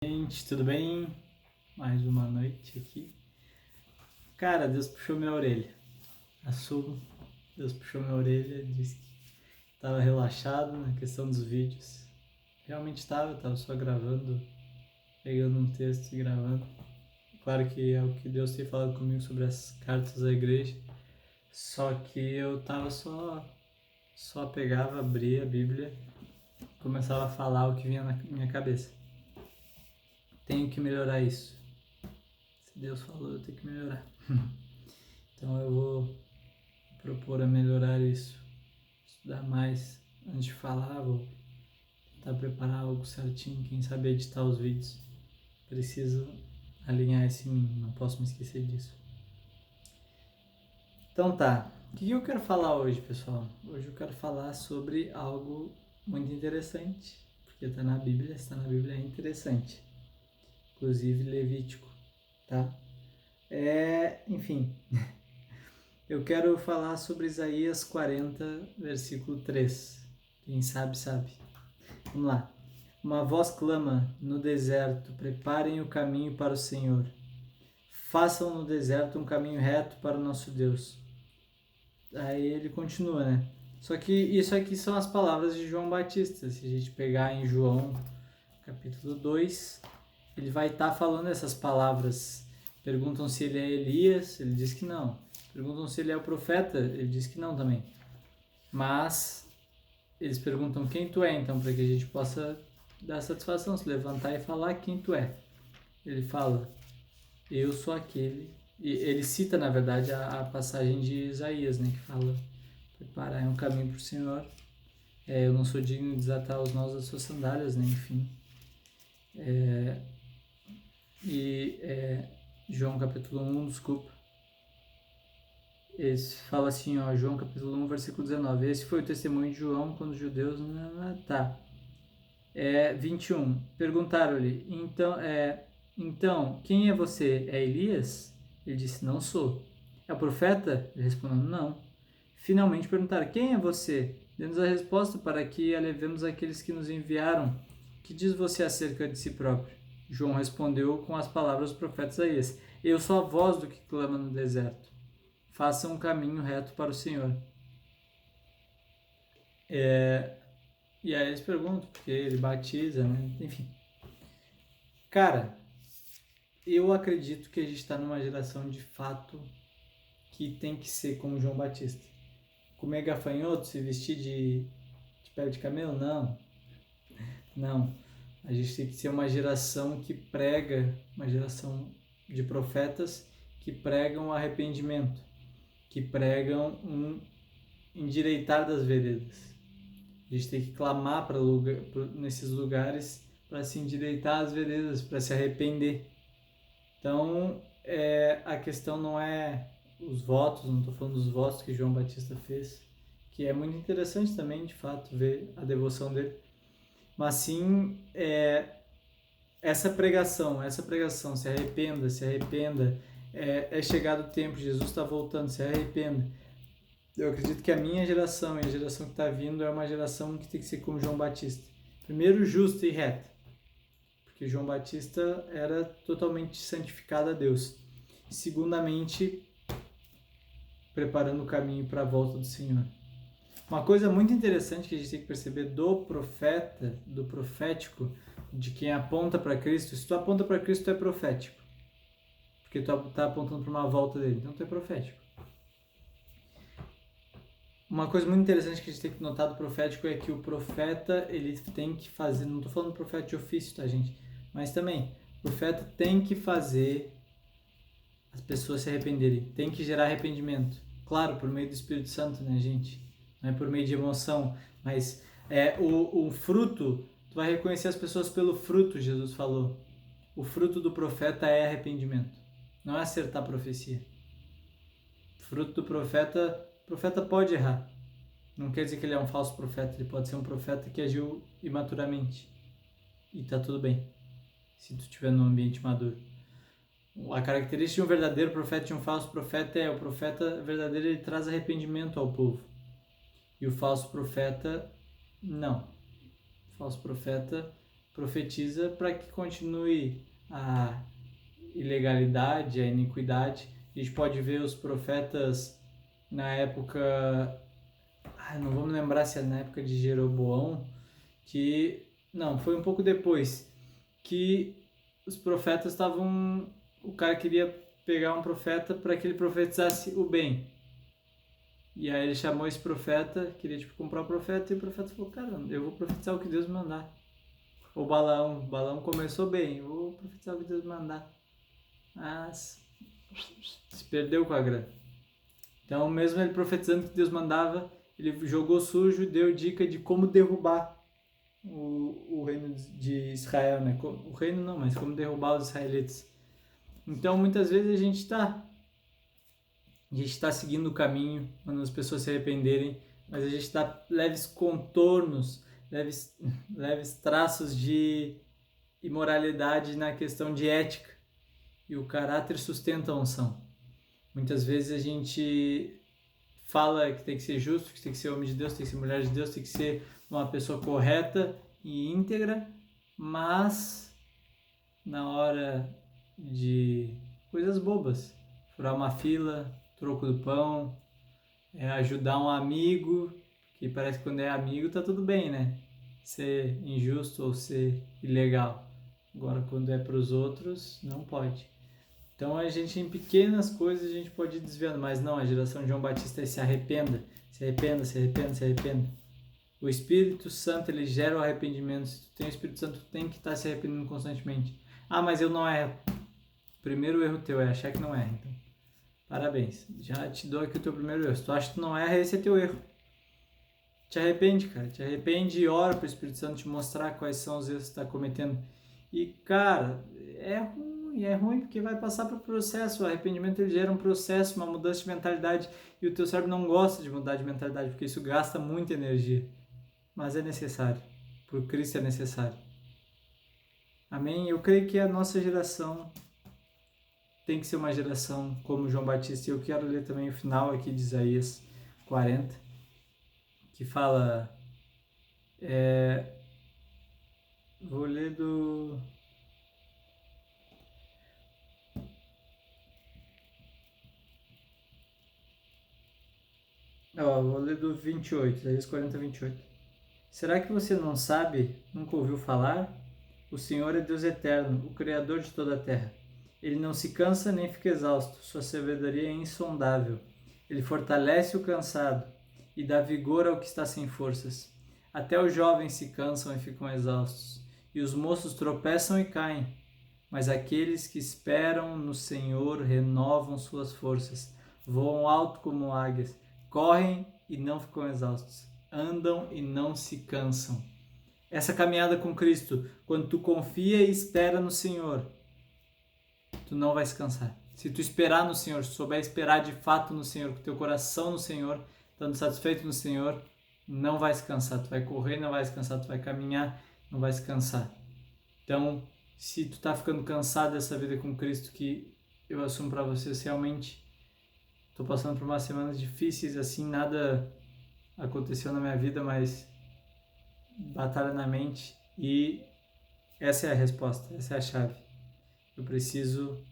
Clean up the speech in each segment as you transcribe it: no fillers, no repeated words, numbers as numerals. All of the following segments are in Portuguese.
Gente, tudo bem? Mais uma noite aqui. Cara, Deus puxou minha orelha. Assumo, Deus puxou minha orelha, disse que estava relaxado na questão dos vídeos. Realmente estava, eu estava só gravando, pegando um texto e gravando. Claro que é o que Deus tem falado comigo sobre as cartas da igreja. Só que eu tava só pegava, abria a Bíblia, começava a falar o que vinha na minha cabeça. Tenho que melhorar isso. Se Deus falou, eu tenho que melhorar. Então eu vou propor a melhorar isso. Estudar mais antes de falar, vou tentar preparar algo certinho, quem sabe editar os vídeos. Preciso alinhar isso em mim, não posso me esquecer disso. Então tá, o que eu quero falar hoje, pessoal? Hoje eu quero falar sobre algo muito interessante, porque está na Bíblia, está na Bíblia é interessante. Inclusive Levítico, tá? Enfim, eu quero falar sobre Isaías 40, versículo 3. Quem sabe, sabe. Vamos lá. Uma voz clama no deserto, preparem o caminho para o Senhor. Façam no deserto um caminho reto para o nosso Deus. Aí ele continua, né? Só que isso aqui são as palavras de João Batista. Se a gente pegar em João capítulo 2, ele vai estar falando essas palavras. Perguntam se ele é Elias, ele diz que não. Perguntam se ele é o profeta, ele diz que não também. Mas eles perguntam quem tu é, então, para que a gente possa dar satisfação, se levantar e falar quem tu é. Ele fala, eu sou aquele. E ele cita, na verdade, a passagem de Isaías, né, que fala, preparar um caminho para o Senhor. Eu não sou digno de desatar os nós das suas sandálias, né, enfim. João capítulo 1, desculpa. Esse fala assim, ó, João capítulo 1, versículo 19. Esse foi o testemunho de João quando os judeus... Tá. 21. Perguntaram-lhe, então, quem é você? É Elias? Ele disse, não sou. É o profeta? Ele respondeu, não. Finalmente perguntaram, quem é você? Dê-nos a resposta para que a levemos àqueles que nos enviaram. O que diz você acerca de si próprio? João respondeu com as palavras do profeta Isaías, eu sou a voz do que clama no deserto. Faça um caminho reto para o Senhor. E aí eles perguntam, porque ele batiza, né? Enfim. Cara, eu acredito que a gente está numa geração de fato que tem que ser como João Batista. Comer gafanhoto, se vestir de pele de camelo? Não. Não. A gente tem que ser uma geração que prega, uma geração de profetas que pregam arrependimento, que pregam um endireitar das veredas. A gente tem que clamar nesses lugares para se endireitar as veredas, para se arrepender. Então, a questão não é os votos, não estou falando dos votos que João Batista fez, que é muito interessante também, de fato, ver a devoção dele, mas sim essa pregação, se arrependa, é chegado o tempo, Jesus está voltando, se arrependa. Eu acredito que a minha geração e a geração que está vindo é uma geração que tem que ser como João Batista. Primeiro, justa e reta, porque João Batista era totalmente santificado a Deus. Segundamente, preparando o caminho para a volta do Senhor. Uma coisa muito interessante que a gente tem que perceber do profeta, do profético, de quem aponta para Cristo, se tu aponta para Cristo, tu é profético. Porque tu está apontando para uma volta dele, então tu é profético. Uma coisa muito interessante que a gente tem que notar do profético é que o profeta, ele tem que fazer, não estou falando profeta de ofício, tá, gente? Mas também, o profeta tem que fazer as pessoas se arrependerem, tem que gerar arrependimento. Claro, por meio do Espírito Santo, né, gente? Não é por meio de emoção, mas o fruto, tu vai reconhecer as pessoas pelo fruto, Jesus falou. O fruto do profeta é arrependimento, não é acertar a profecia. O fruto do profeta, o profeta pode errar. Não quer dizer que ele é um falso profeta, ele pode ser um profeta que agiu imaturamente. E tá tudo bem, se tu estiver num ambiente maduro. A característica de um verdadeiro profeta e de um falso profeta o profeta verdadeiro, ele traz arrependimento ao povo. E o falso profeta, não. O falso profeta profetiza para que continue a ilegalidade, a iniquidade. A gente pode ver os profetas na época, não vou me lembrar se é na época de Jeroboão, que não, foi um pouco depois, que os profetas estavam, o cara queria pegar um profeta para que ele profetizasse o bem. E aí ele chamou esse profeta, queria comprar o profeta, e o profeta falou, cara, eu vou profetizar o que Deus me mandar. O Balaão começou bem, eu vou profetizar o que Deus me mandar. Mas se perdeu com a grana. Então, mesmo ele profetizando o que Deus mandava, ele jogou sujo e deu dica de como derrubar o reino de Israel, né? O reino não, mas como derrubar os israelitas. Então, muitas vezes a gente está seguindo o caminho, quando as pessoas se arrependerem, mas a gente dá leves contornos, leves traços de imoralidade na questão de ética. E o caráter sustenta a unção. Muitas vezes a gente fala que tem que ser justo, que tem que ser homem de Deus, tem que ser mulher de Deus, tem que ser uma pessoa correta e íntegra, mas na hora de coisas bobas, furar uma fila, troco do pão, ajudar um amigo, que parece que quando é amigo tá tudo bem, né? Ser injusto ou ser ilegal. Agora, quando é para os outros, não pode. Então, a gente, em pequenas coisas, a gente pode ir desviando, mas não, a geração de João Batista se arrependa, se arrependa, se arrependa, se arrependa. O Espírito Santo, ele gera o arrependimento. Se tu tem o Espírito Santo, tu tem que estar se arrependendo constantemente. Ah, mas eu não erro. O primeiro erro teu é achar que não erra, então. Parabéns. Já te dou aqui o teu primeiro erro. Se tu acha que tu não erra, esse é teu erro. Te arrepende, cara. Te arrepende e ora para o Espírito Santo te mostrar quais são os erros que tu está cometendo. E, cara, é ruim porque vai passar para o processo. O arrependimento, ele gera um processo, uma mudança de mentalidade. E o teu cérebro não gosta de mudar de mentalidade, porque isso gasta muita energia. Mas é necessário. Por Cristo é necessário. Amém? Eu creio que a nossa geração tem que ser uma geração como João Batista. E eu quero ler também o final aqui de Isaías 40, que fala... vou ler do... vou ler do 28, Isaías 40, 28. Será que você não sabe, nunca ouviu falar? O Senhor é Deus eterno, o Criador de toda a terra. Ele não se cansa nem fica exausto, sua sabedoria é insondável. Ele fortalece o cansado e dá vigor ao que está sem forças. Até os jovens se cansam e ficam exaustos, e os moços tropeçam e caem. Mas aqueles que esperam no Senhor renovam suas forças, voam alto como águias, correm e não ficam exaustos, andam e não se cansam. Essa caminhada com Cristo, quando tu confia e espera no Senhor, tu não vai se cansar. Se tu esperar no Senhor, se souber esperar de fato no Senhor, com teu coração no Senhor, estando satisfeito no Senhor, não vai se cansar. Tu vai correr, não vai se cansar. Tu vai caminhar, não vai se cansar. Então, se tu tá ficando cansado dessa vida com Cristo, que eu assumo para vocês, realmente tô passando por umas semanas difíceis, assim, nada aconteceu na minha vida, mas batalha na mente, e essa é a resposta, essa é a chave. Eu preciso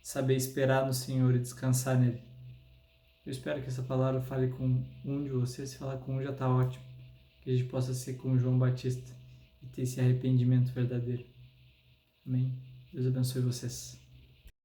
saber esperar no Senhor e descansar nele. Eu espero que essa palavra fale com um de vocês. Se falar com um, já está ótimo. Que a gente possa ser como João Batista e ter esse arrependimento verdadeiro. Amém? Deus abençoe vocês.